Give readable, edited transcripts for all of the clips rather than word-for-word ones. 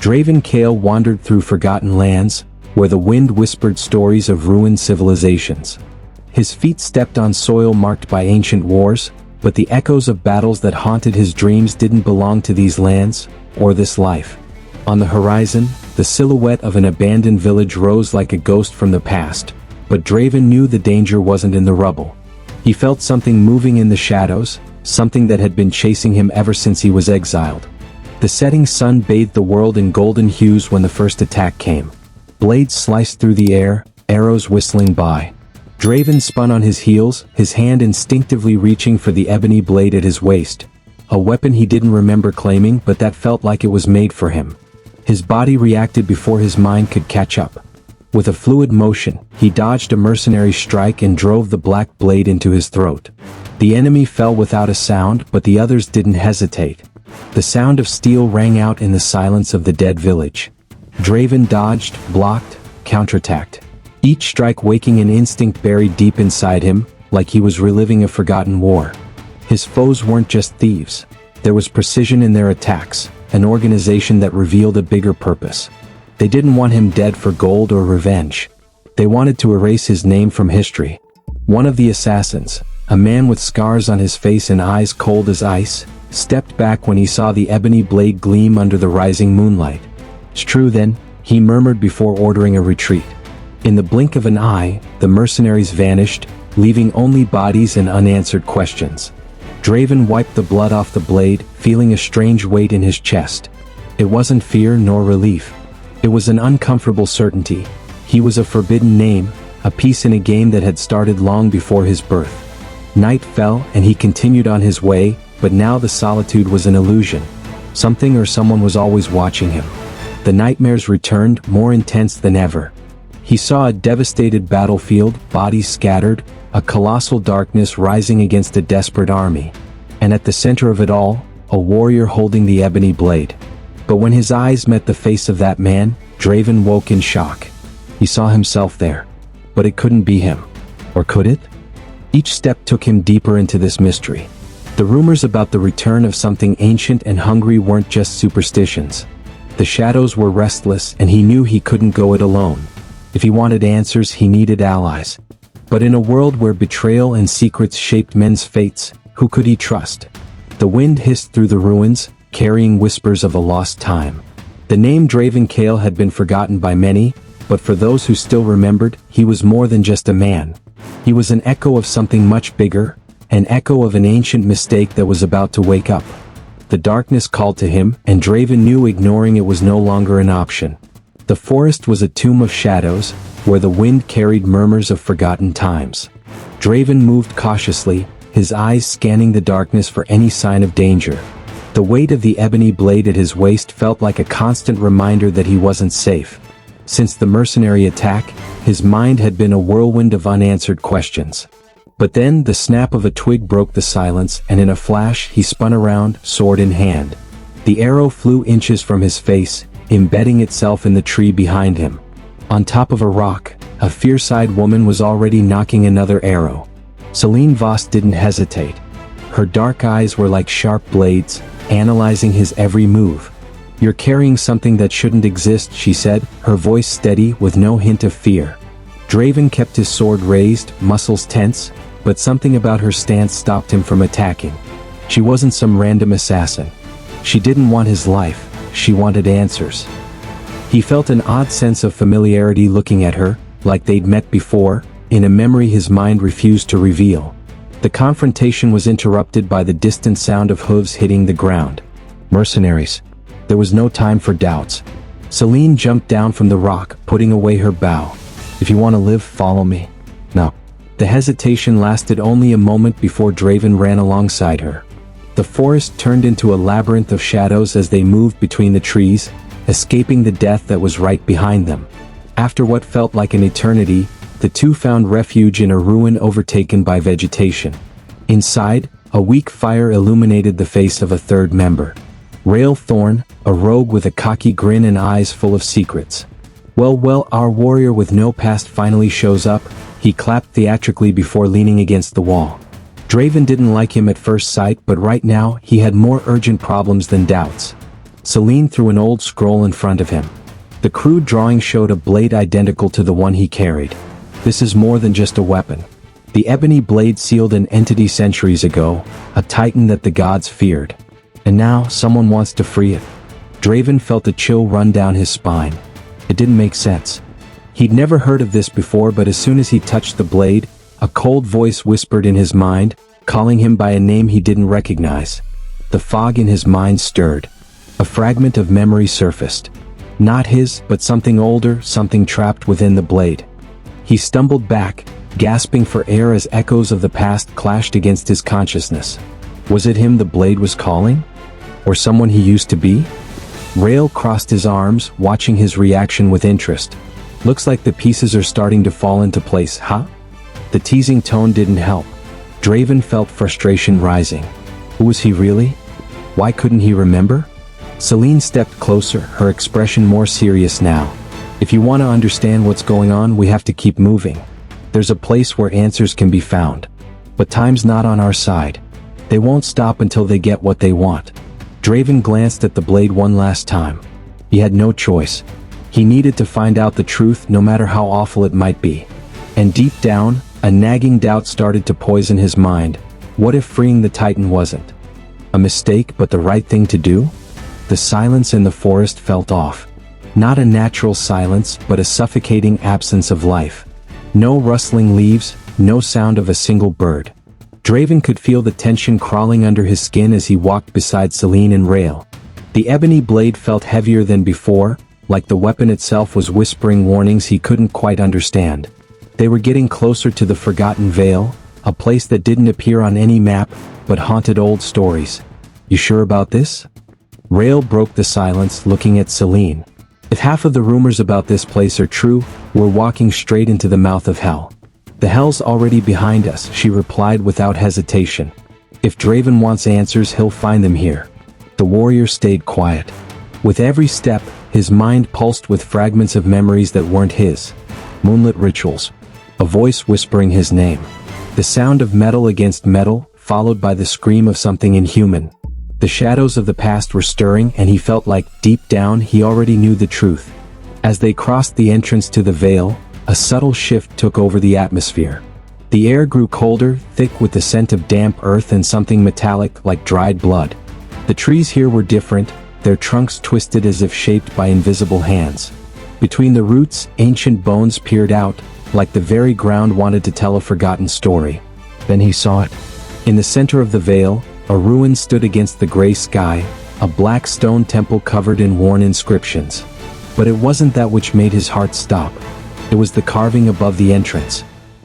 Draven Kale wandered through forgotten lands, where the wind whispered stories of ruined civilizations. His feet stepped on soil marked by ancient wars, but the echoes of battles that haunted his dreams didn't belong to these lands, or this life. On the horizon, the silhouette of an abandoned village rose like a ghost from the past, but Draven knew the danger wasn't in the rubble. He felt something moving in the shadows, something that had been chasing him ever since he was exiled. The setting sun bathed the world in golden hues when the first attack came. Blades sliced through the air, arrows whistling by. Draven spun on his heels, his hand instinctively reaching for the ebony blade at his waist. A weapon he didn't remember claiming, but that felt like it was made for him. His body reacted before his mind could catch up. With a fluid motion, he dodged a mercenary's strike and drove the black blade into his throat. The enemy fell without a sound, but the others didn't hesitate. The sound of steel rang out in the silence of the dead village. Draven dodged, blocked, counterattacked. Each strike waking an instinct buried deep inside him, like he was reliving a forgotten war. His foes weren't just thieves. There was precision in their attacks, an organization that revealed a bigger purpose. They didn't want him dead for gold or revenge. They wanted to erase his name from history. One of the assassins, a man with scars on his face and eyes cold as ice, stepped back when he saw the ebony blade gleam under the rising moonlight. "It's true then," he murmured before ordering a retreat. In the blink of an eye, the mercenaries vanished, leaving only bodies and unanswered questions. Draven wiped the blood off the blade, feeling a strange weight in his chest. It wasn't fear nor relief. It was an uncomfortable certainty. He was a forbidden name, a piece in a game that had started long before his birth. Night fell and he continued on his way, but now the solitude was an illusion. Something or someone was always watching him. The nightmares returned, more intense than ever. He saw a devastated battlefield, bodies scattered, a colossal darkness rising against a desperate army. And at the center of it all, a warrior holding the ebony blade. But when his eyes met the face of that man, Draven woke in shock. He saw himself there. But it couldn't be him. Or could it? Each step took him deeper into this mystery. The rumors about the return of something ancient and hungry weren't just superstitions. The shadows were restless, and he knew he couldn't go it alone. If he wanted answers, he needed allies. But in a world where betrayal and secrets shaped men's fates, who could he trust? The wind hissed through the ruins, carrying whispers of a lost time. The name Draven Kale had been forgotten by many, but for those who still remembered, he was more than just a man. He was an echo of something much bigger, an echo of an ancient mistake that was about to wake up. The darkness called to him, and Draven knew ignoring it was no longer an option. The forest was a tomb of shadows, where the wind carried murmurs of forgotten times. Draven moved cautiously, his eyes scanning the darkness for any sign of danger. The weight of the ebony blade at his waist felt like a constant reminder that he wasn't safe. Since the mercenary attack, his mind had been a whirlwind of unanswered questions. But then the snap of a twig broke the silence, and in a flash he spun around, sword in hand. The arrow flew inches from his face, embedding itself in the tree behind him. On top of a rock, a fierce-eyed woman was already knocking another arrow. Celine Voss didn't hesitate. Her dark eyes were like sharp blades, analyzing his every move. "You're carrying something that shouldn't exist," she said, her voice steady with no hint of fear. Draven kept his sword raised, muscles tense, but something about her stance stopped him from attacking. She wasn't some random assassin. She didn't want his life, she wanted answers. He felt an odd sense of familiarity looking at her, like they'd met before, in a memory his mind refused to reveal. The confrontation was interrupted by the distant sound of hooves hitting the ground. Mercenaries. There was no time for doubts. Celine jumped down from the rock, putting away her bow. "If you want to live, follow me." "No." The hesitation lasted only a moment before Draven ran alongside her. The forest turned into a labyrinth of shadows as they moved between the trees, escaping the death that was right behind them. After what felt like an eternity, the two found refuge in a ruin overtaken by vegetation. Inside, a weak fire illuminated the face of a third member. Rail Thorn, a rogue with a cocky grin and eyes full of secrets. Well, our warrior with no past finally shows up," he clapped theatrically before leaning against the wall. Draven didn't like him at first sight, but right now, he had more urgent problems than doubts. Celine threw an old scroll in front of him. The crude drawing showed a blade identical to the one he carried. This is more than just a weapon. The ebony blade sealed an entity centuries ago, a titan that the gods feared. And now, someone wants to free it. Draven felt a chill run down his spine. It didn't make sense. He'd never heard of this before, but as soon as he touched the blade, a cold voice whispered in his mind, calling him by a name he didn't recognize. The fog in his mind stirred. A fragment of memory surfaced. Not his, but something older, something trapped within the blade. He stumbled back, gasping for air as echoes of the past clashed against his consciousness. Was it him the blade was calling? Or someone he used to be? Rail crossed his arms, watching his reaction with interest. Looks like the pieces are starting to fall into place, huh? The teasing tone didn't help. Draven felt frustration rising. Who was he really? Why couldn't he remember? Celine stepped closer, her expression more serious now. If you want to understand what's going on, we have to keep moving. There's a place where answers can be found. But time's not on our side. They won't stop until they get what they want. Draven glanced at the blade one last time. He had no choice. He needed to find out the truth, no matter how awful it might be. And deep down, a nagging doubt started to poison his mind. What if freeing the Titan wasn't a mistake, but the right thing to do? The silence in the forest felt off. Not a natural silence, but a suffocating absence of life. No rustling leaves, no sound of a single bird. Draven could feel the tension crawling under his skin as he walked beside Celine and Rail. The ebony blade felt heavier than before, like the weapon itself was whispering warnings he couldn't quite understand. They were getting closer to the Forgotten Vale, a place that didn't appear on any map, but haunted old stories. You sure about this? Rail broke the silence, looking at Celine. If half of the rumors about this place are true, we're walking straight into the mouth of hell. The hell's already behind us, she replied without hesitation. If Draven wants answers, he'll find them here. The warrior stayed quiet. With every step, his mind pulsed with fragments of memories that weren't his. Moonlit rituals. A voice whispering his name. The sound of metal against metal, followed by the scream of something inhuman. The shadows of the past were stirring, and he felt like, deep down, he already knew the truth. As they crossed the entrance to the vale, a subtle shift took over the atmosphere. The air grew colder, thick with the scent of damp earth and something metallic like dried blood. The trees here were different, their trunks twisted as if shaped by invisible hands. Between the roots, ancient bones peered out, like the very ground wanted to tell a forgotten story. Then he saw it. In the center of the vale, a ruin stood against the gray sky, a black stone temple covered in worn inscriptions. But it wasn't that which made his heart stop. It was the carving above the entrance.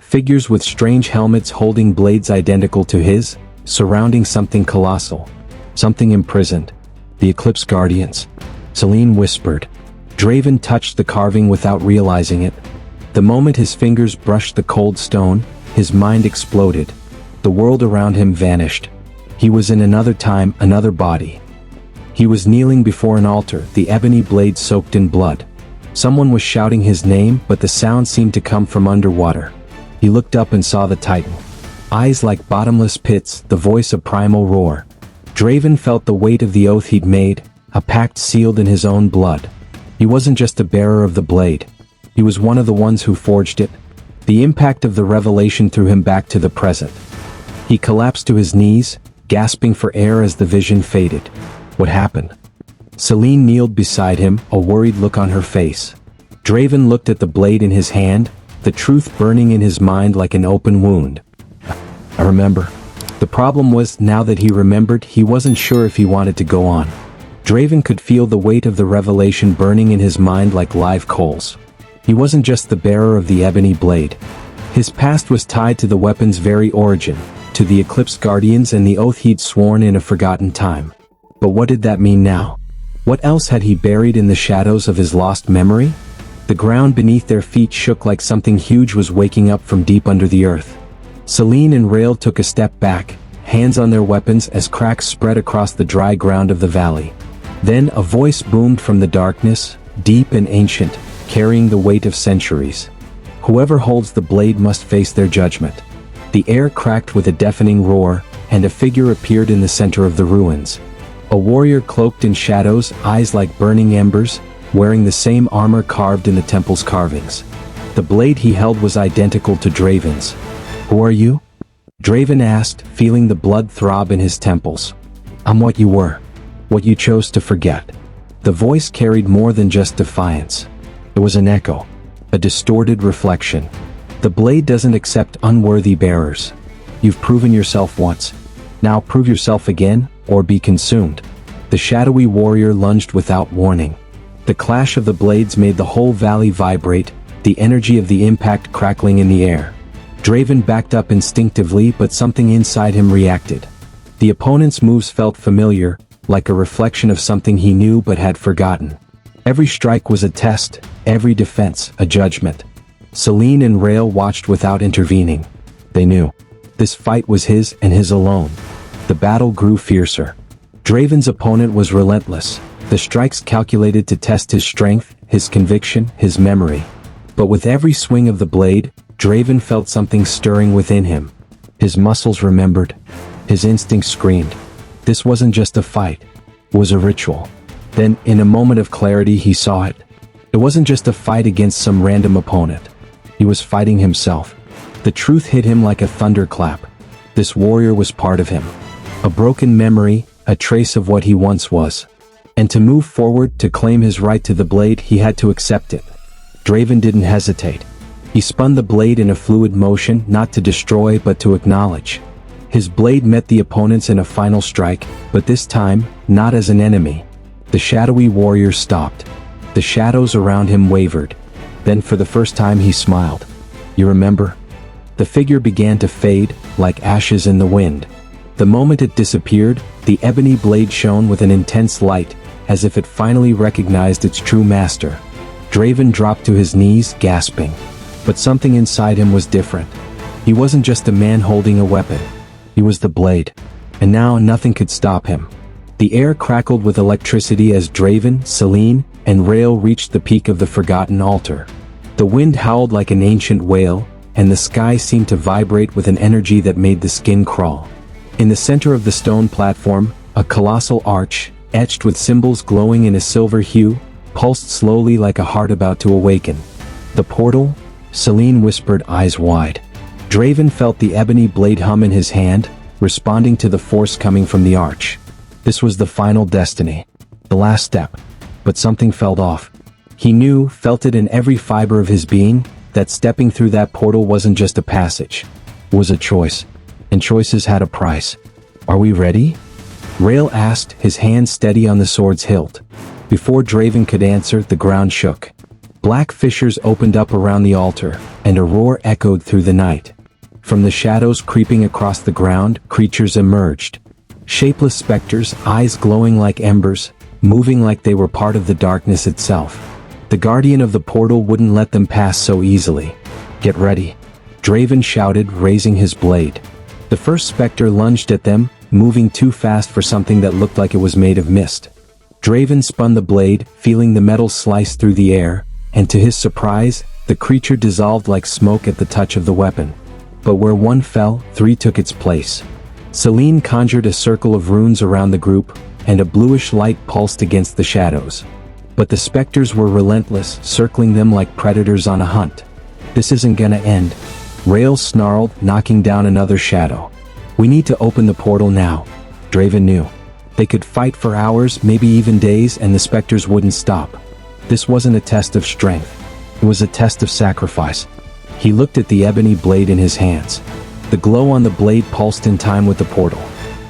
Figures with strange helmets holding blades identical to his, surrounding something colossal. Something imprisoned. The Eclipse Guardians. Celine whispered. Draven touched the carving without realizing it. The moment his fingers brushed the cold stone, his mind exploded. The world around him vanished. He was in another time, another body. He was kneeling before an altar, the ebony blade soaked in blood. Someone was shouting his name, but the sound seemed to come from underwater. He looked up and saw the Titan. Eyes like bottomless pits, the voice a primal roar. Draven felt the weight of the oath he'd made, a pact sealed in his own blood. He wasn't just a bearer of the blade. He was one of the ones who forged it. The impact of the revelation threw him back to the present. He collapsed to his knees, gasping for air as the vision faded. What happened? Celine kneeled beside him, a worried look on her face. Draven looked at the blade in his hand, the truth burning in his mind like an open wound. I remember. The problem was, now that he remembered, he wasn't sure if he wanted to go on. Draven could feel the weight of the revelation burning in his mind like live coals. He wasn't just the bearer of the ebony blade. His past was tied to the weapon's very origin, to the Eclipse Guardians and the oath he'd sworn in a forgotten time. But what did that mean now? What else had he buried in the shadows of his lost memory? The ground beneath their feet shook like something huge was waking up from deep under the earth. Celine and Rail took a step back, hands on their weapons as cracks spread across the dry ground of the valley. Then a voice boomed from the darkness, deep and ancient, carrying the weight of centuries. Whoever holds the blade must face their judgment. The air cracked with a deafening roar, and a figure appeared in the center of the ruins. A warrior cloaked in shadows, eyes like burning embers, wearing the same armor carved in the temple's carvings. The blade he held was identical to Draven's. "Who are you?" Draven asked, feeling the blood throb in his temples. "I'm what you were. What you chose to forget." The voice carried more than just defiance. It was an echo. A distorted reflection. The blade doesn't accept unworthy bearers. You've proven yourself once. Now prove yourself again, or be consumed. The shadowy warrior lunged without warning. The clash of the blades made the whole valley vibrate, the energy of the impact crackling in the air. Draven backed up instinctively, but something inside him reacted. The opponent's moves felt familiar, like a reflection of something he knew but had forgotten. Every strike was a test, every defense a judgment. Celine and Rael watched without intervening. They knew. This fight was his and his alone. The battle grew fiercer. Draven's opponent was relentless, the strikes calculated to test his strength, his conviction, his memory. But with every swing of the blade, Draven felt something stirring within him. His muscles remembered. His instincts screamed. This wasn't just a fight. It was a ritual. Then, in a moment of clarity, he saw it. It wasn't just a fight against some random opponent. He was fighting himself. The truth hit him like a thunderclap. This warrior was part of him. A broken memory, a trace of what he once was. And to move forward, to claim his right to the blade, he had to accept it. Draven didn't hesitate. He spun the blade in a fluid motion, not to destroy but to acknowledge. His blade met the opponent's in a final strike, but this time, not as an enemy. The shadowy warrior stopped. The shadows around him wavered. Then for the first time he smiled. "You remember?" The figure began to fade, like ashes in the wind. The moment it disappeared, the ebony blade shone with an intense light, as if it finally recognized its true master. Draven dropped to his knees, gasping. But something inside him was different. He wasn't just a man holding a weapon. He was the blade. And now nothing could stop him. The air crackled with electricity as Draven, Celine, and Rael reached the peak of the forgotten altar. The wind howled like an ancient wail, and the sky seemed to vibrate with an energy that made the skin crawl. In the center of the stone platform, a colossal arch, etched with symbols glowing in a silver hue, pulsed slowly like a heart about to awaken. "The portal?" Celine whispered, eyes wide. Draven felt the ebony blade hum in his hand, responding to the force coming from the arch. This was the final destiny. The last step. But something felt off. He knew, felt it in every fiber of his being, that stepping through that portal wasn't just a passage. It was a choice. And choices had a price. "Are we ready?" Rael asked, his hand steady on the sword's hilt. Before Draven could answer, the ground shook. Black fissures opened up around the altar, and a roar echoed through the night. From the shadows creeping across the ground, creatures emerged. Shapeless specters, eyes glowing like embers, moving like they were part of the darkness itself. The guardian of the portal wouldn't let them pass so easily. "Get ready," Draven shouted, raising his blade. The first specter lunged at them, moving too fast for something that looked like it was made of mist. Draven spun the blade, feeling the metal slice through the air, and to his surprise, the creature dissolved like smoke at the touch of the weapon. But where one fell, three took its place. Celine conjured a circle of runes around the group, and a bluish light pulsed against the shadows. But the specters were relentless, circling them like predators on a hunt. "This isn't gonna end," Rael snarled, knocking down another shadow. "We need to open the portal now." Draven knew. They could fight for hours, maybe even days, and the specters wouldn't stop. This wasn't a test of strength. It was a test of sacrifice. He looked at the ebony blade in his hands. The glow on the blade pulsed in time with the portal.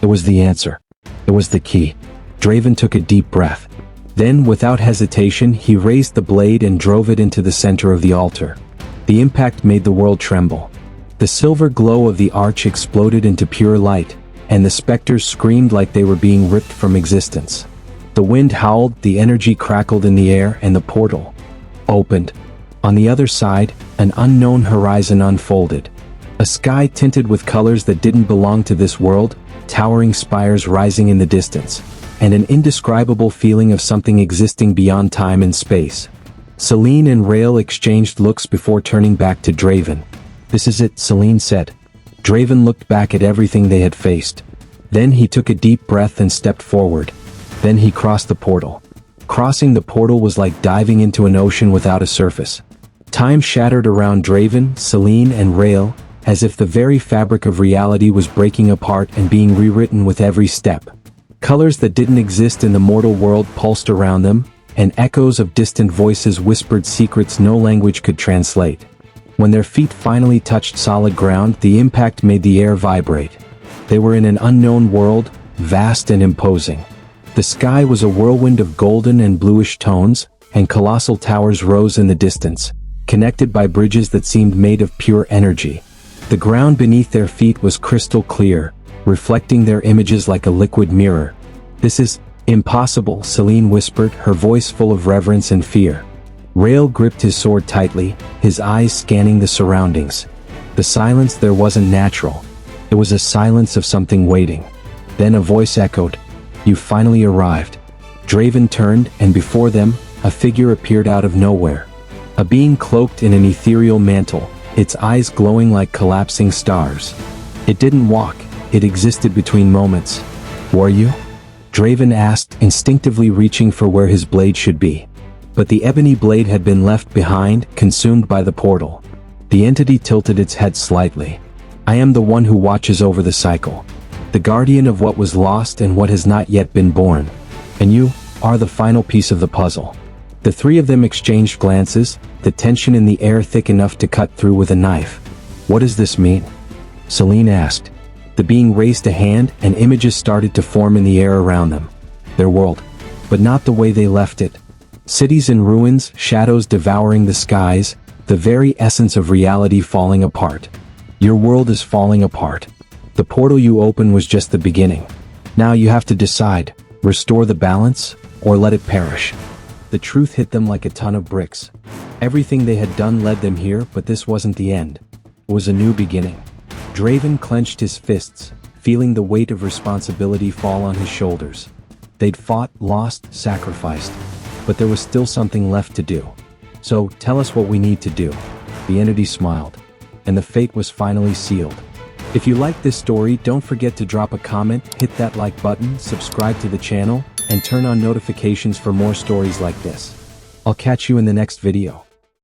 It was the answer. It was the key. Draven took a deep breath. Then, without hesitation, he raised the blade and drove it into the center of the altar. The impact made the world tremble. The silver glow of the arch exploded into pure light, and the specters screamed like they were being ripped from existence. The wind howled, the energy crackled in the air, and the portal opened. On the other side, an unknown horizon unfolded. A sky tinted with colors that didn't belong to this world, towering spires rising in the distance, and an indescribable feeling of something existing beyond time and space. Celine and Rael exchanged looks before turning back to Draven. "This is it," Celine said. Draven looked back at everything they had faced. Then he took a deep breath and stepped forward. Then he crossed the portal. Crossing the portal was like diving into an ocean without a surface. Time shattered around Draven, Celine, and Rael, as if the very fabric of reality was breaking apart and being rewritten with every step. Colors that didn't exist in the mortal world pulsed around them, and echoes of distant voices whispered secrets no language could translate. When their feet finally touched solid ground, the impact made the air vibrate. They were in an unknown world, vast and imposing. The sky was a whirlwind of golden and bluish tones, and colossal towers rose in the distance, connected by bridges that seemed made of pure energy. The ground beneath their feet was crystal clear, reflecting their images like a liquid mirror. "This is impossible," Celine whispered, her voice full of reverence and fear. Rael gripped his sword tightly, his eyes scanning the surroundings. The silence there wasn't natural. It was a silence of something waiting. Then a voice echoed, "You finally arrived." Draven turned, and before them, a figure appeared out of nowhere. A being cloaked in an ethereal mantle, its eyes glowing like collapsing stars. It didn't walk, it existed between moments. "Were you?" Draven asked, instinctively reaching for where his blade should be. But the ebony blade had been left behind, consumed by the portal. The entity tilted its head slightly. "I am the one who watches over the cycle. The guardian of what was lost and what has not yet been born. And you are the final piece of the puzzle." The three of them exchanged glances, the tension in the air thick enough to cut through with a knife. "What does this mean?" Celine asked. The being raised a hand, and images started to form in the air around them. Their world. But not the way they left it. Cities in ruins, shadows devouring the skies, the very essence of reality falling apart. "Your world is falling apart. The portal you open was just the beginning. Now you have to decide, restore the balance, or let it perish." The truth hit them like a ton of bricks. Everything they had done led them here, but this wasn't the end. It was a new beginning. Draven clenched his fists, feeling the weight of responsibility fall on his shoulders. They'd fought, lost, sacrificed, but there was still something left to do. "So, tell us what we need to do." The entity smiled, and the fate was finally sealed. If you like this story, don't forget to drop a comment, hit that like button, subscribe to the channel, and turn on notifications for more stories like this. I'll catch you in the next video.